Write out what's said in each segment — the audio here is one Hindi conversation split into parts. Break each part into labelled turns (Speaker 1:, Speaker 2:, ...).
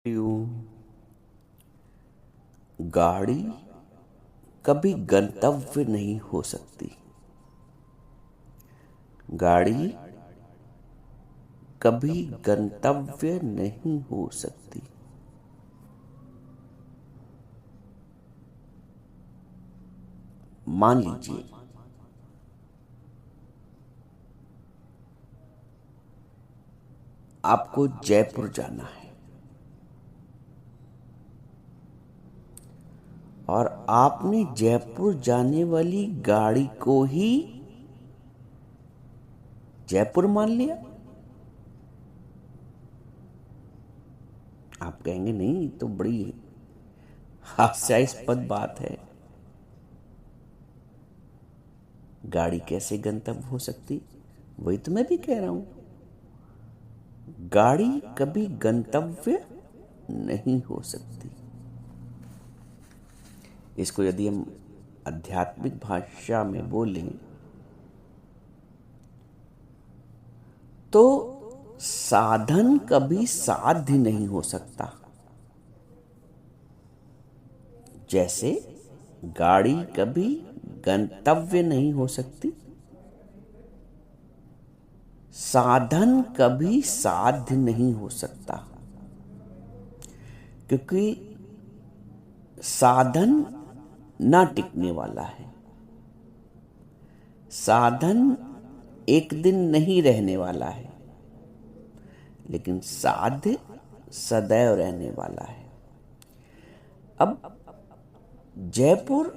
Speaker 1: यूं गाड़ी कभी गंतव्य नहीं हो सकती। गाड़ी कभी गंतव्य नहीं हो सकती। मान लीजिए आपको जयपुर जाना है और आपने जयपुर जाने वाली गाड़ी को ही जयपुर मान लिया। आप कहेंगे नहीं, तो बड़ी हास्यास्पद बात है। गाड़ी कैसे गंतव्य हो सकती? वही तो मैं भी कह रहा हूं, गाड़ी कभी गंतव्य नहीं हो सकती। इसको यदि हम आध्यात्मिक भाषा में बोलें तो साधन कभी साध्य नहीं हो सकता। जैसे गाड़ी कभी गंतव्य नहीं हो सकती, साधन कभी साध्य नहीं हो सकता। क्योंकि साधन ना टिकने वाला है, साधन एक दिन नहीं रहने वाला है, लेकिन साध्य सदैव रहने वाला है। अब जयपुर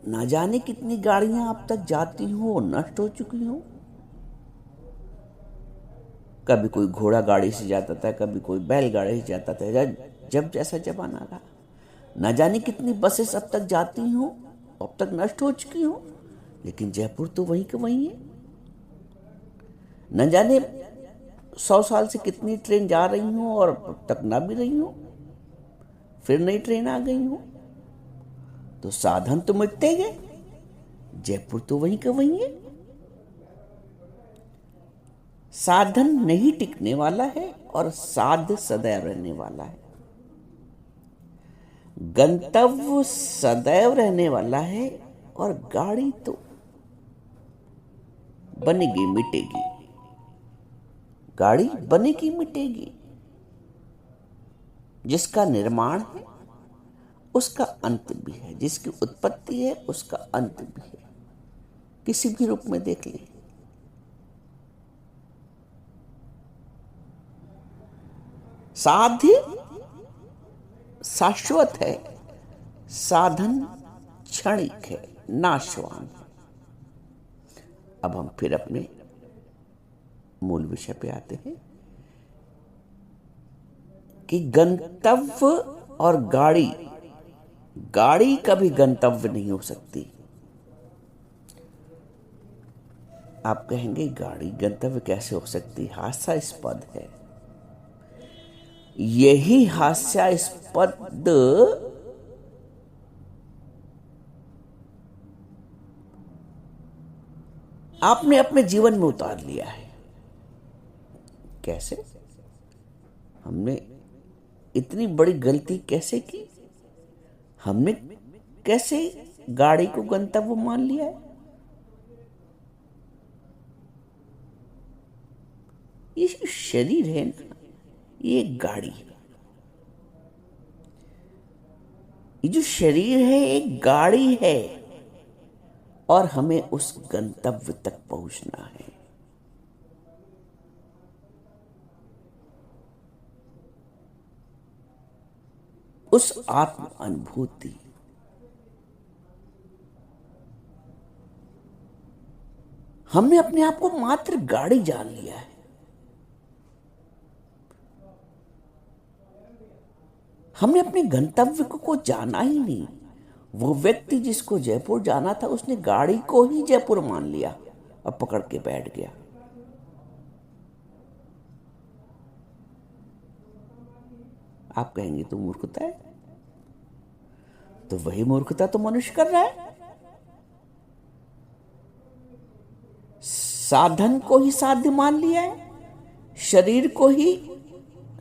Speaker 1: न जाने कितनी गाड़ियां अब तक जाती हो और नष्ट हो चुकी हो। कभी कोई घोड़ा गाड़ी से जाता था, कभी कोई बैलगाड़ी से जाता था, जब जैसा जमाना रहा। न जाने कितनी बसेस अब तक जाती हो, अब तक नष्ट हो चुकी हो, लेकिन जयपुर तो वहीं के वहीं है। न जाने 100 साल से कितनी ट्रेन जा रही हो और अब तक ना भी रही हो, फिर नई ट्रेन आ गई हो। तो साधन तो मिटते गए, जयपुर तो वहीं का वहीं है। साधन नहीं टिकने वाला है और साध्य सदैव रहने वाला है। गंतव्य सदैव रहने वाला है और गाड़ी तो बनेगी मिटेगी। गाड़ी बनेगी मिटेगी। जिसका निर्माण है उसका अंत भी है, जिसकी उत्पत्ति है उसका अंत भी है। किसी भी रूप में देख लें। साध्य शाश्वत है, साधन क्षणिक है, नाशवान है। अब हम फिर अपने मूल विषय पे आते हैं कि गंतव्य और गाड़ी, गाड़ी कभी गंतव्य नहीं हो सकती। आप कहेंगे गाड़ी गंतव्य कैसे हो सकती? हास्यास्पद है। यही हास्यास्पद आपने अपने जीवन में उतार लिया है। कैसे? हमने इतनी बड़ी गलती कैसे की? हमने कैसे गाड़ी को गंतव्य मान लिया है? ये जो शरीर है ना, ये एक गाड़ी है। ये जो शरीर है एक गाड़ी है और हमें उस गंतव्य तक पहुंचना है। उस आत्म अनुभूति, हमने अपने आप को मात्र गाड़ी जान लिया है। हमने अपने गंतव्य को जाना ही नहीं। वो व्यक्ति जिसको जयपुर जाना था उसने गाड़ी को ही जयपुर मान लिया और पकड़ के बैठ गया। आप कहेंगे तो मूर्खता है। तो वही मूर्खता तो मनुष्य कर रहा है। साधन को ही साध्य मान लिया है, शरीर को ही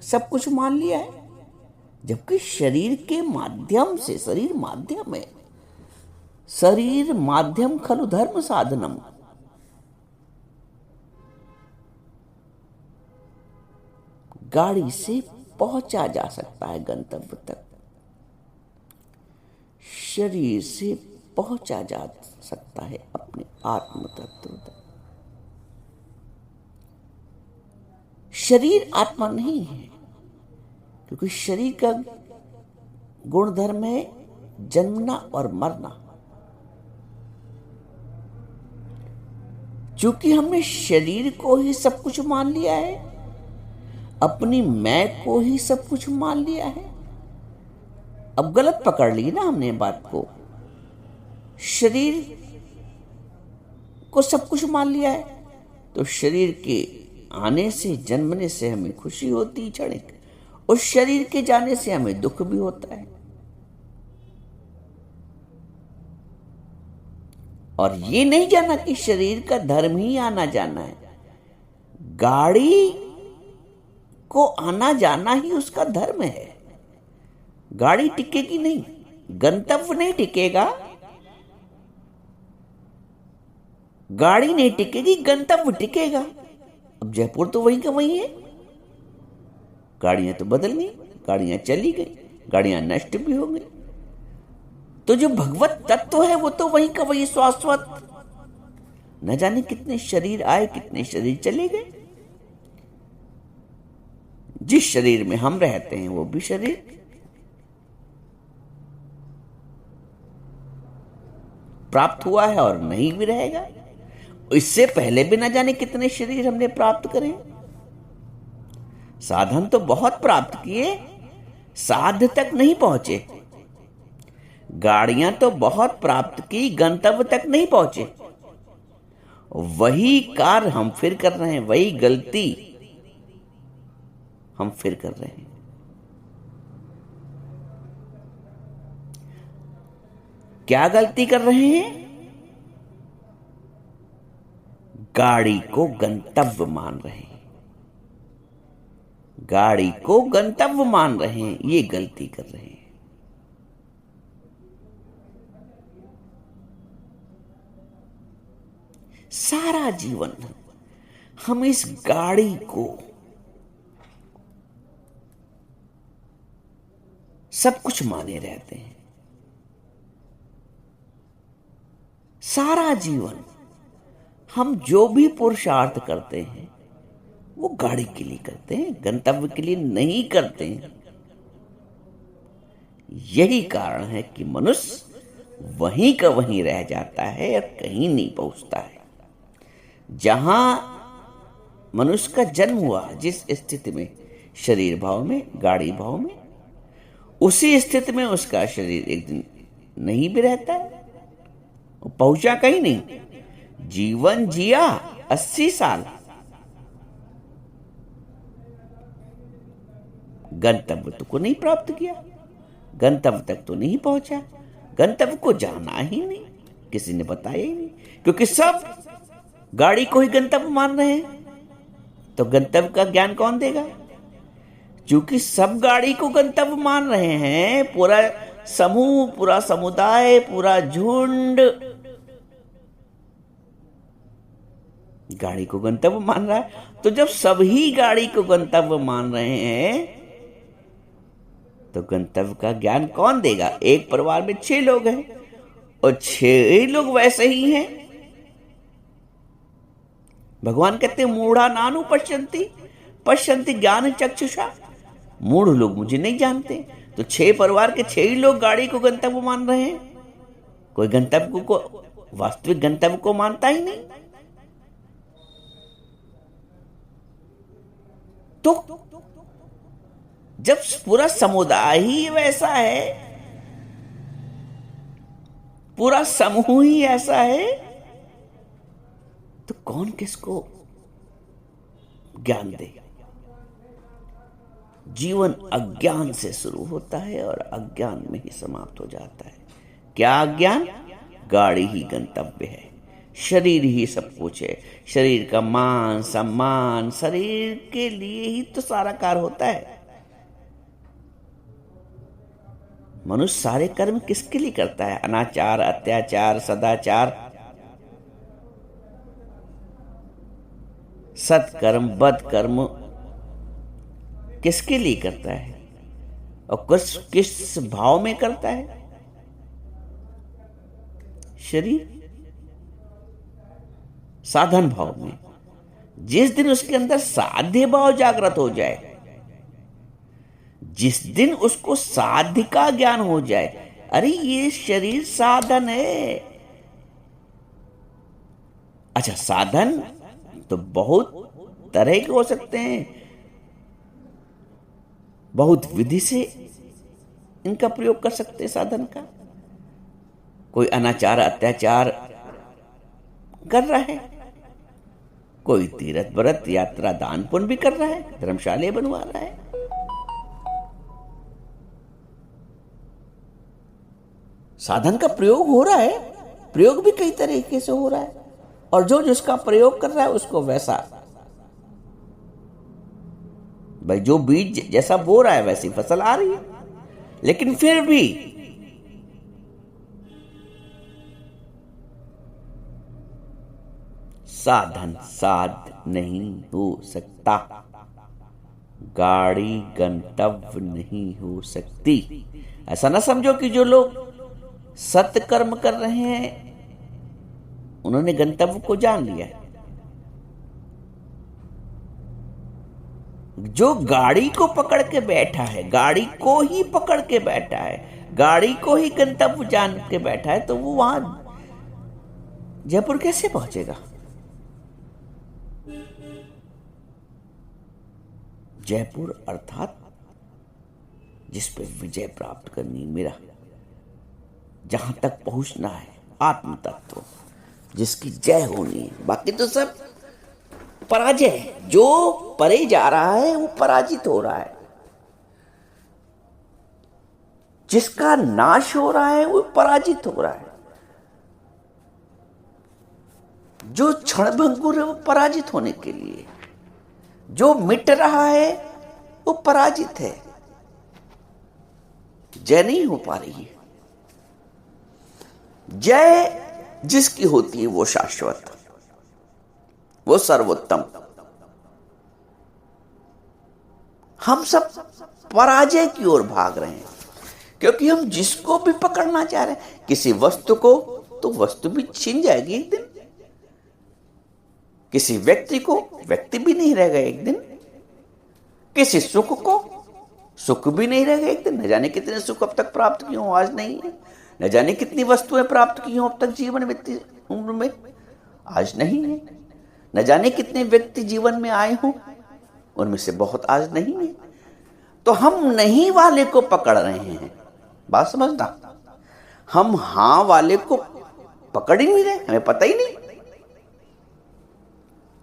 Speaker 1: सब कुछ मान लिया है, जबकि शरीर के माध्यम से, शरीर माध्यम है, शरीर माध्यम खलु धर्म साधनम। गाड़ी से पहुंचा जा सकता है गंतव्य तक, शरीर से पहुंचा जा सकता है अपने आत्म तत्व तक। शरीर आत्मा नहीं है, क्योंकि शरीर का गुणधर्म है जन्मना और मरना। चूंकि हमने शरीर को ही सब कुछ मान लिया है, अपनी मैं को ही सब कुछ मान लिया है, अब गलत पकड़ ली ना हमने बात को। शरीर को सब कुछ मान लिया है, तो शरीर के आने से, जन्मने से हमें खुशी होती क्षणिक, उस शरीर के जाने से हमें दुख भी होता है। और ये नहीं जाना कि शरीर का धर्म ही आना जाना है। गाड़ी को आना जाना ही उसका धर्म है। गाड़ी टिकेगी नहीं, गंतव्य नहीं टिकेगा, गाड़ी नहीं टिकेगी, गंतव्य टिकेगा। अब जयपुर तो वहीं का वहीं है, गाड़ियां तो बदल गई, गाड़ियां चली गई, गाड़ियां नष्ट भी हो गई, तो जो भगवत तत्व है वो तो वहीं का वहीं शाश्वत। न जाने कितने शरीर आए, कितने शरीर चले गए। जिस शरीर में हम रहते हैं वो भी शरीर प्राप्त हुआ है और नहीं भी रहेगा। इससे पहले भी न जाने कितने शरीर हमने प्राप्त करे। साधन तो बहुत प्राप्त किए, साध तक नहीं पहुंचे। गाड़ियां तो बहुत प्राप्त की, गंतव्य तक नहीं पहुंचे। वही कार्य हम फिर कर रहे हैं, वही गलती हम फिर कर रहे हैं। क्या गलती कर रहे हैं? गाड़ी को गंतव्य मान रहे हैं, गाड़ी को गंतव्य मान रहे हैं, ये गलती कर रहे हैं। सारा जीवन हम इस गाड़ी को सब कुछ माने रहते हैं। सारा जीवन हम जो भी पुरुषार्थ करते हैं वो गाड़ी के लिए करते हैं, गंतव्य के लिए नहीं करते हैं। यही कारण है कि मनुष्य वहीं का वहीं रह जाता है और कहीं नहीं पहुंचता है। जहां मनुष्य का जन्म हुआ, जिस स्थिति में, शरीर भाव में, गाड़ी भाव में, उसी स्थिति में उसका शरीर एक दिन नहीं भी रहता है, पहुंचा कहीं नहीं। जीवन जिया 80 साल, गंतव्य तो को नहीं प्राप्त किया, गंतव्य तक तो नहीं पहुंचा, गंतव्य को जाना ही नहीं, किसी ने बताया ही नहीं। क्योंकि सब गाड़ी को ही गंतव्य मान रहे हैं, तो गंतव्य का ज्ञान कौन देगा? क्योंकि सब गाड़ी को गंतव्य मान रहे हैं, पूरा समूह, पूरा समुदाय, पूरा झुंड गाड़ी को गंतव्य मान रहा है। तो जब सभी गाड़ी को गंतव्य मान रहे हैं, तो गंतव्य का ज्ञान कौन देगा? एक परिवार में 6 लोग हैं और 6 लोग वैसे ही हैं। भगवान कहते हैं मूढ़ा नानु पश्यन्ति, पश्यन्ति ज्ञान चक्षुषा। मूढ़ लोग मुझे नहीं जानते। तो 6 परिवार के 6 ही लोग गाड़ी को गंतव्य मान रहे हैं, कोई गंतव्य को, वास्तविक गंतव्य को मानता ही नहीं। तो जब पूरा समुदाय ही वैसा है, पूरा समूह ही ऐसा है, तो कौन किसको ज्ञान देगा? जीवन अज्ञान से शुरू होता है और अज्ञान में ही समाप्त हो जाता है। क्या अज्ञान? गाड़ी ही गंतव्य है, शरीर ही सब कुछ है, शरीर का मान सम्मान, शरीर के लिए ही तो सारा कार्य होता है। मनुष्य सारे कर्म किसके लिए करता है? अनाचार, अत्याचार, सदाचार, सत्कर्म, बदकर्म किसके लिए करता है और किस भाव में करता है? शरीर साधन भाव में। जिस दिन उसके अंदर साध्य भाव जागृत हो जाए, जिस दिन उसको साध्य का ज्ञान हो जाए, अरे ये शरीर साधन है। अच्छा, साधन तो बहुत तरह के हो सकते हैं, बहुत विधि से इनका प्रयोग कर सकते हैं साधन का। कोई अनाचार अत्याचार कर रहा है, कोई तीर्थ व्रत यात्रा दान पुण्य भी कर रहा है, धर्मशाले बनवा रहा है। साधन का प्रयोग हो रहा है, प्रयोग भी कई तरीके से हो रहा है, और जो जिसका प्रयोग कर रहा है उसको वैसा, भाई जो बीज जैसा बो रहा है वैसी फसल आ रही है। लेकिन फिर भी साधन साध नहीं हो सकता, गाड़ी गंतव्य नहीं हो सकती। ऐसा ना समझो कि जो लोग सत्कर्म कर रहे हैं उन्होंने गंतव्य को जान लिया है। जो गाड़ी को पकड़ के बैठा है, गाड़ी को ही पकड़ के बैठा है, गाड़ी को ही गंतव्य जान के बैठा है, तो वो वहां जयपुर कैसे पहुंचेगा? जयपुर अर्थात जिस पे विजय प्राप्त करनी, मेरा जहां तक पहुंचना है, आत्म तत्व जिसकी जय होनी है। बाकी तो सब पराजय है। जो परे जा रहा है वो पराजित हो रहा है, जिसका नाश हो रहा है वो पराजित हो रहा है, जो क्षणभंगुर है वो पराजित होने के लिए, जो मिट रहा है वो पराजित है, जय नहीं हो पा रही है। जय जिसकी होती है वो शाश्वत, वो सर्वोत्तम। हम सब पराजय की ओर भाग रहे हैं, क्योंकि हम जिसको भी पकड़ना चाह रहे हैं, किसी वस्तु को, तो वस्तु भी छीन जाएगी एक दिन, किसी व्यक्ति को, व्यक्ति भी नहीं रहेगा एक दिन, किसी सुख को, सुख भी नहीं रहेगा एक दिन। न जाने कितने सुख अब तक प्राप्त किए हों, आज नहीं है। न जाने कितनी वस्तुएं प्राप्त की हों अब तक जीवन में, उम्र में, आज नहीं है। न जाने कितने व्यक्ति जीवन में आए हों, उनमें से बहुत आज नहीं है। तो हम नहीं वाले को पकड़ रहे हैं। बात समझना, हम हां वाले को पकड़ ही नहीं रहे, हमें पता ही नहीं।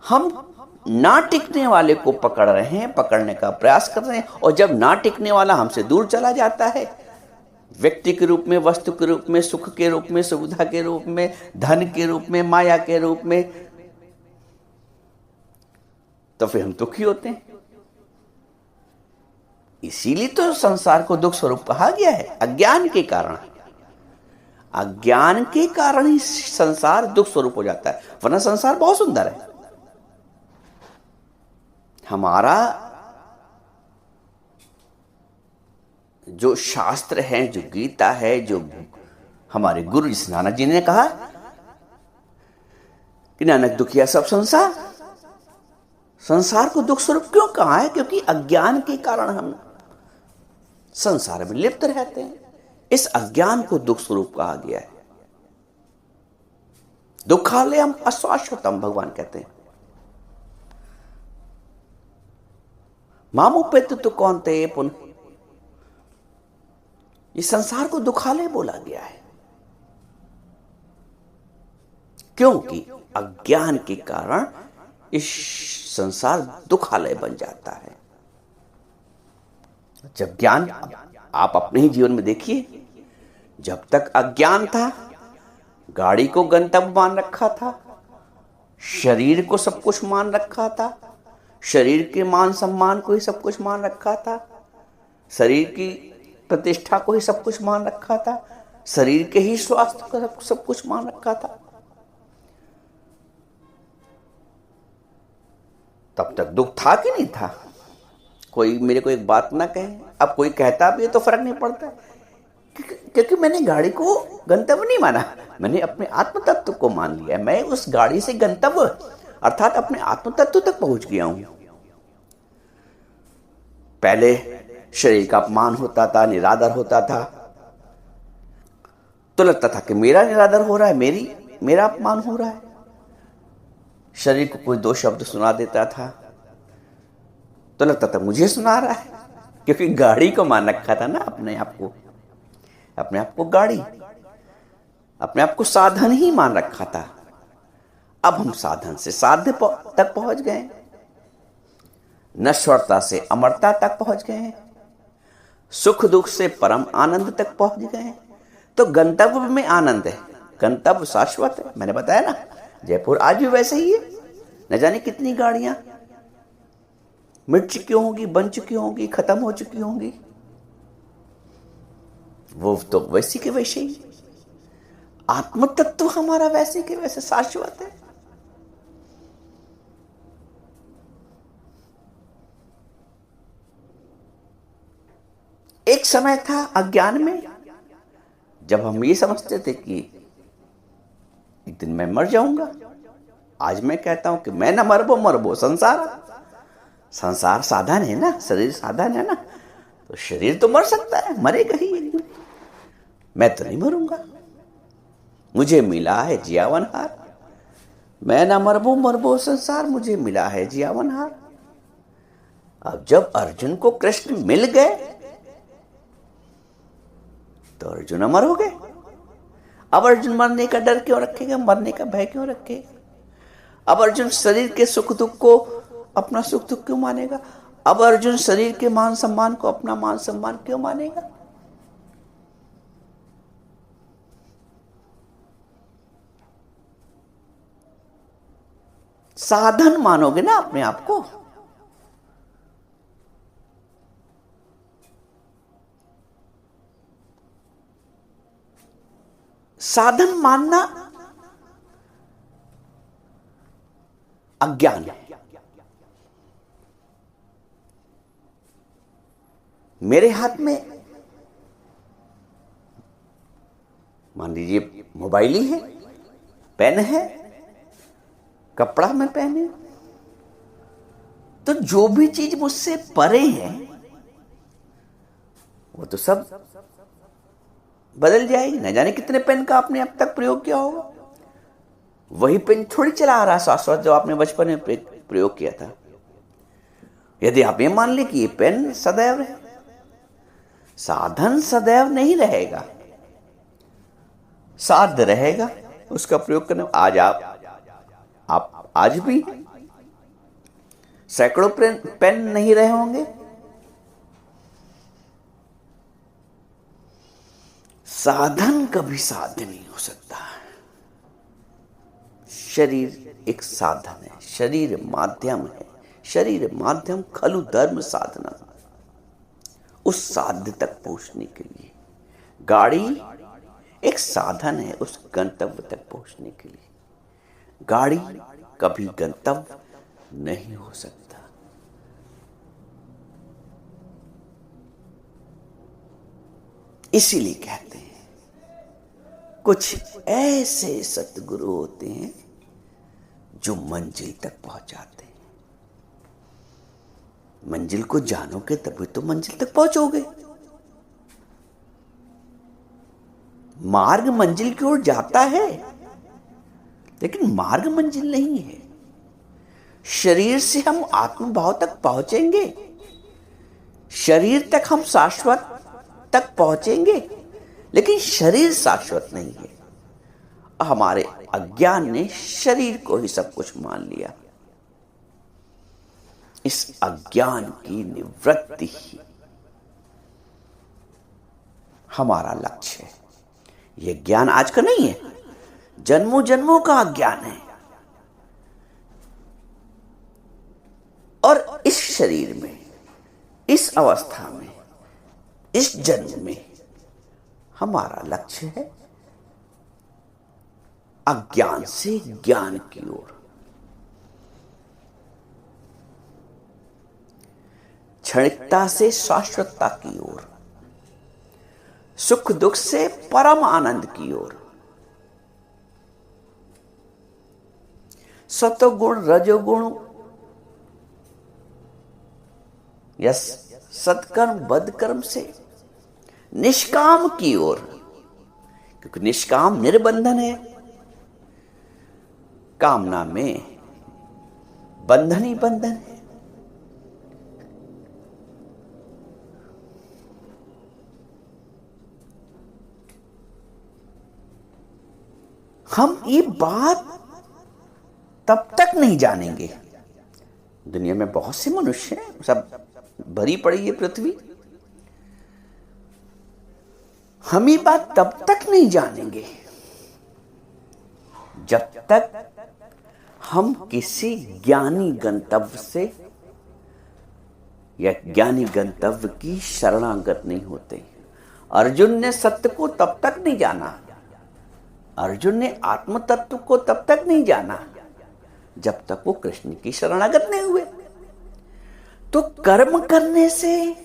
Speaker 1: हम ना टिकने वाले को पकड़ रहे हैं, पकड़ने का प्रयास कर रहे हैं, और जब ना टिकने वाला हमसे दूर चला जाता है, व्यक्ति के रूप में, वस्तु के रूप में, सुख के रूप में, सुविधा के रूप में, धन के रूप में, माया के रूप में, तो फिर हम दुखी होते हैं। इसीलिए तो संसार को दुख स्वरूप कहा गया है, अज्ञान के कारण। अज्ञान के कारण ही संसार दुख स्वरूप हो जाता है, वरना संसार बहुत सुंदर है। हमारा जो शास्त्र है, जो गीता है, जो हमारे गुरु जी नानक जी ने कहा कि नानक दुखिया सब संसार, संसार को दुख स्वरूप क्यों कहा है? क्योंकि अज्ञान के कारण हम संसार में लिप्त रहते हैं। इस अज्ञान को दुख स्वरूप कहा गया है। दुखालयम अशाश्वतम भगवान कहते हैं। मामुपेत तो कौन थे पुनः, इस संसार को दुखालय बोला गया है क्योंकि अज्ञान के कारण इस संसार दुखालय बन जाता है। जब ज्ञान, आप अपने ही जीवन में देखिए, जब तक अज्ञान था, गाड़ी को गंतव्य मान रखा था, शरीर को सब कुछ मान रखा था, शरीर के मान सम्मान को ही सब कुछ मान रखा था, शरीर की प्रतिष्ठा को ही सब कुछ मान रखा था, शरीर के ही स्वास्थ्य को सब कुछ मान रखा था। तब तक दुख था कि नहीं था? कोई मेरे को एक बात ना कहे, अब कोई कहता भी है तो फर्क नहीं पड़ता, क्योंकि मैंने गाड़ी को गंतव्य नहीं माना, मैंने अपने आत्म तत्व को मान लिया। मैं उस गाड़ी से गंतव्य अर्थात अपने आत्म तत्व तक पहुंच गया हूं। पहले शरीर का अपमान होता था, निरादर होता था, तो लगता था कि मेरा निरादर हो रहा है, मेरा अपमान हो रहा है। शरीर को कोई दो शब्द सुना देता था तो लगता था मुझे सुना रहा है, क्योंकि गाड़ी को मान रखा था ना, अपने आप को गाड़ी, अपने आप को साधन ही मान रखा था। अब हम साधन से साध्य तक पहुंच गए, नश्वरता से अमरता तक पहुंच गए हैं, सुख दुख से परम आनंद तक पहुंच गए हैं। तो गंतव्य में आनंद है, गंतव्य शाश्वत है। मैंने बताया ना, जयपुर आज भी वैसे ही है। न जाने कितनी गाड़ियां मिट चुकी होंगी, बन चुकी होंगी, खत्म हो चुकी होंगी, वो तो वैसी के वैसे ही। आत्म तत्व हमारा वैसे के वैसे शाश्वत है। एक समय था अज्ञान में, जब हम ये समझते थे कि एक दिन मैं मर जाऊंगा। आज मैं कहता हूं कि मैं न मरबो संसार साधन है ना, शरीर साधन है ना, तो शरीर तो मर सकता है, मरेगा ही एक दिन, मैं तो नहीं मरूंगा। मुझे मिला है जियावन हार, मैं न मरबो संसार, मुझे मिला है जियावन हार। अब जब अर्जुन को कृष्ण मिल गए तो अर्जुन अमर हो गए। अब अर्जुन मरने का डर क्यों रखेगा, मरने का भय क्यों रखेगा? अब अर्जुन शरीर के सुख दुख को अपना सुख दुख क्यों मानेगा? अब अर्जुन शरीर के मान सम्मान को अपना मान सम्मान क्यों मानेगा? साधन मानोगे ना अपने आप को। साधन मानना अज्ञान है। मेरे हाथ में मान लीजिए मोबाइल ही है, पेन है, कपड़ा में पहने, तो जो भी चीज मुझसे परे है वो तो सब बदल जाएगी। न जाने कितने पेन का आपने अब तक प्रयोग किया होगा, वही पेन थोड़ी चला आ रहा शाश्वत जो आपने बचपन में प्रयोग किया था। यदि आप ये मान ले कि ये पेन सदैव है, साधन सदैव नहीं रहेगा, साध्य रहेगा उसका प्रयोग करने। आज आप आज भी सैकड़ों पेन नहीं रहे होंगे। साधन कभी साध्य नहीं हो सकता। शरीर एक साधन है, शरीर माध्यम है, शरीर माध्यम खलु धर्म साधना। उस साध्य तक पहुंचने के लिए गाड़ी एक साधन है, उस गंतव्य तक पहुंचने के लिए। गाड़ी कभी गंतव्य नहीं हो सकता। इसीलिए कहते हैं कुछ ऐसे सतगुरु होते हैं जो मंजिल तक पहुंचाते हैं। मंजिल को जानोगे तभी तो मंजिल तक पहुंचोगे। मार्ग मंजिल की ओर जाता है, लेकिन मार्ग मंजिल नहीं है। शरीर से हम आत्मभाव तक पहुंचेंगे, शरीर तक हम शाश्वत तक पहुंचेंगे, लेकिन शरीर शाश्वत नहीं है। हमारे अज्ञान ने शरीर को ही सब कुछ मान लिया। इस अज्ञान की निवृत्ति ही हमारा लक्ष्य है। यह ज्ञान आज का नहीं है, जन्मों जन्मों का अज्ञान है। और इस शरीर में, इस अवस्था में इस जन्म में हमारा लक्ष्य है अज्ञान से ज्ञान की ओर, क्षणिकता से शाश्वतता की ओर, सुख दुख से परम आनंद की ओर। सतोगुण रजोगुण या सत्कर्म बदकर्म से निष्काम की ओर, क्योंकि निष्काम निर्बंधन है, कामना में बंधन ही बंधन है। हम ये बात तब तक नहीं जानेंगे, दुनिया में बहुत से मनुष्य हैं, सब भरी पड़ी है पृथ्वी, हम ये बात तब तक नहीं जानेंगे जब तक हम किसी ज्ञानी गंतव्य से या ज्ञानी गंतव्य की शरणागत नहीं होते। अर्जुन ने सत्य को तब तक नहीं जाना, अर्जुन ने आत्म तत्व को तब तक नहीं जाना जब तक वो कृष्ण की शरणागत नहीं हुए। तो कर्म करने से,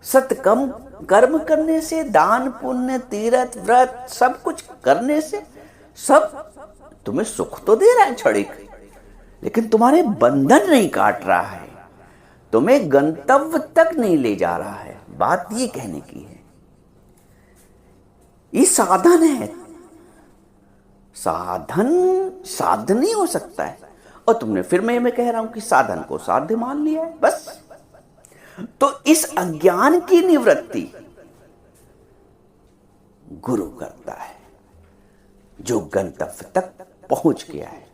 Speaker 1: सत्कर्म कर्म करने से, दान पुण्य तीर्थ व्रत सब कुछ करने से सब तुम्हें सुख तो दे रहा है क्षणिक, लेकिन तुम्हारे बंधन नहीं काट रहा है, तुम्हें गंतव्य तक नहीं ले जा रहा है। बात ये कहने की है, ये साधन है, साधन नहीं हो सकता है। और तुमने फिर मैं कह रहा हूं कि साधन को साध्य मान लिया है बस। तो इस अज्ञान की निवृत्ति गुरु करता है, जो गंतव्य तक पहुंच गया है।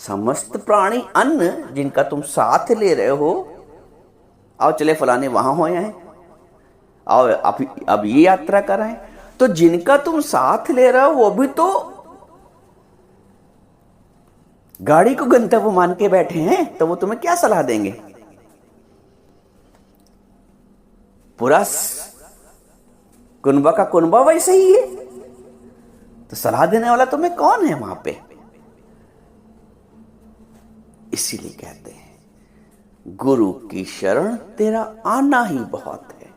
Speaker 1: समस्त प्राणी अन्न जिनका तुम साथ ले रहे हो, आओ चले फलाने वहां हो आए, आओ अब ये यात्रा कराएं, तो जिनका तुम साथ ले रहे हो वो भी तो गाड़ी को गंतव्य मान के बैठे हैं, तो वो तुम्हें क्या सलाह देंगे? पूरा कुनबा का कुनबा वैसे ही है, तो सलाह देने वाला तुम्हें कौन है वहां पे? इसीलिए कहते हैं गुरु की शरण तेरा आना ही बहुत है।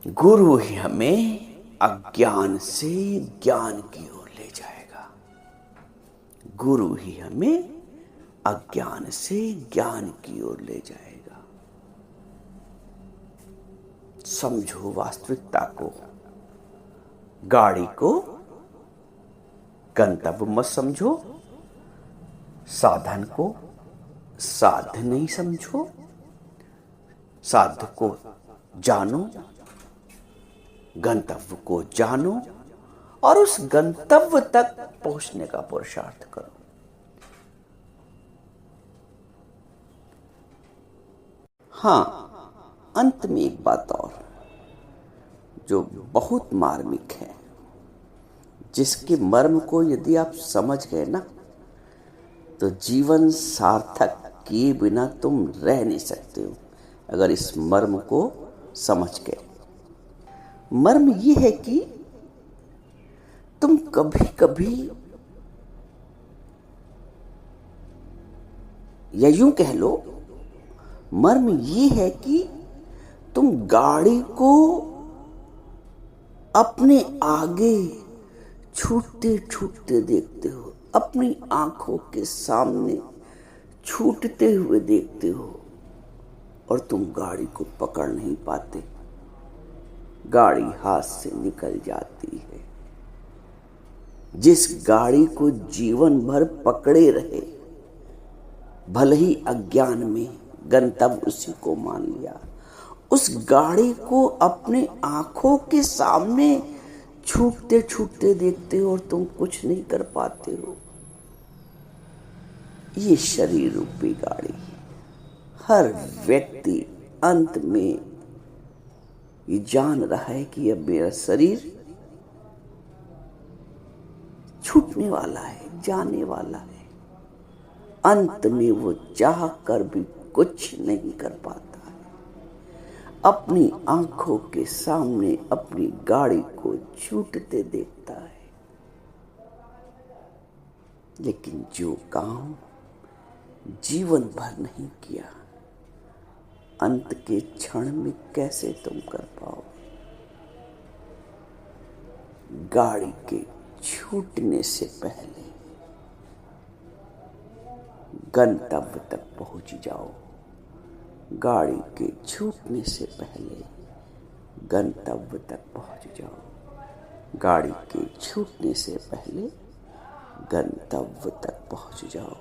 Speaker 1: गुरु ही हमें अज्ञान से ज्ञान की ओर ले जाएगा, गुरु ही हमें अज्ञान से ज्ञान की ओर ले जाएगा। समझो वास्तविकता को, गाड़ी को गंतव्य मत समझो, साधन को साध्य नहीं समझो, साध्य को जानो, गंतव्य को जानो और उस गंतव्य तक पहुंचने का पुरुषार्थ करो। हां, अंत में एक बात और जो बहुत मार्मिक है, जिसके मर्म को यदि आप समझ गए ना, तो जीवन सार्थक किए बिना तुम रह नहीं सकते हो। अगर इस मर्म को समझ गए, मर्म ये है कि तुम कभी कभी, या यूं कह लो, मर्म ये है कि तुम गाड़ी को अपने आगे छूटते छूटते देखते हो, अपनी आंखों के सामने छूटते हुए देखते हो, और तुम गाड़ी को पकड़ नहीं पाते, गाड़ी हाथ से निकल जाती है। जिस गाड़ी को जीवन भर पकड़े रहे, भले ही अज्ञान में, गंतव्य उसी को मान लिया, उस गाड़ी को अपने आंखों के सामने छूटते छूटते देखते हो और तुम कुछ नहीं कर पाते हो। ये शरीर रूपी गाड़ी, हर व्यक्ति अंत में ये जान रहा है कि अब मेरा शरीर छूटने वाला है, जाने वाला है। अंत में वो चाह कर भी कुछ नहीं कर पाता। अपनी आंखों के सामने अपनी गाड़ी को छूटते देखता है, लेकिन जो काम जीवन भर नहीं किया, अंत के क्षण में कैसे तुम कर पाओ। गाड़ी के छूटने से पहले गंतव्य तक पहुंच जाओ। गाड़ी के छूटने से पहले गंतव्य तक पहुंच जाओ। गाड़ी के छूटने से पहले गंतव्य तक पहुंच जाओ।